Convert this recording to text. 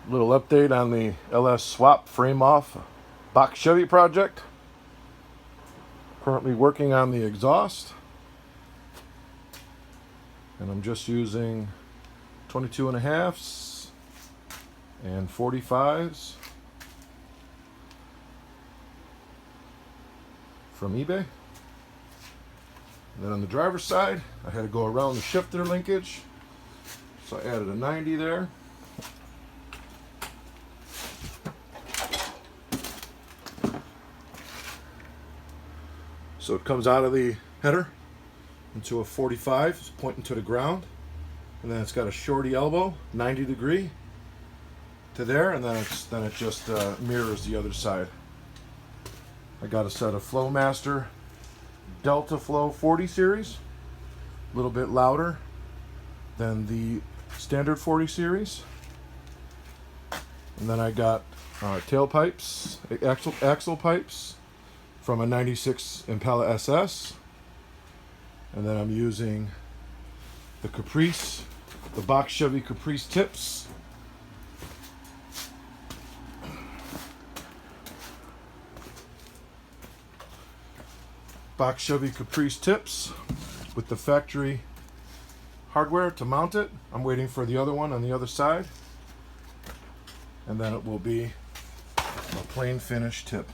Little update on the LS swap frame off box Chevy project. Currently working on the exhaust, and I'm just using 22.5s and 45s from eBay. And then on the driver's side, I had to go around the shifter linkage, so I added a 90 there. So it comes out of the header into a 45, it's pointing to the ground, and then it's got a shorty elbow, 90 degree to there, and then it just mirrors the other side. I got a set of Flowmaster Delta Flow 40 series, a little bit louder than the standard 40 series. And then I got tailpipes, axle pipes from a 96 Impala SS. And then I'm using the Caprice, the box Chevy Caprice tips. Box Chevy Caprice tips with the factory hardware to mount it. I'm waiting for the other one on the other side. And then it will be a plain finish tip.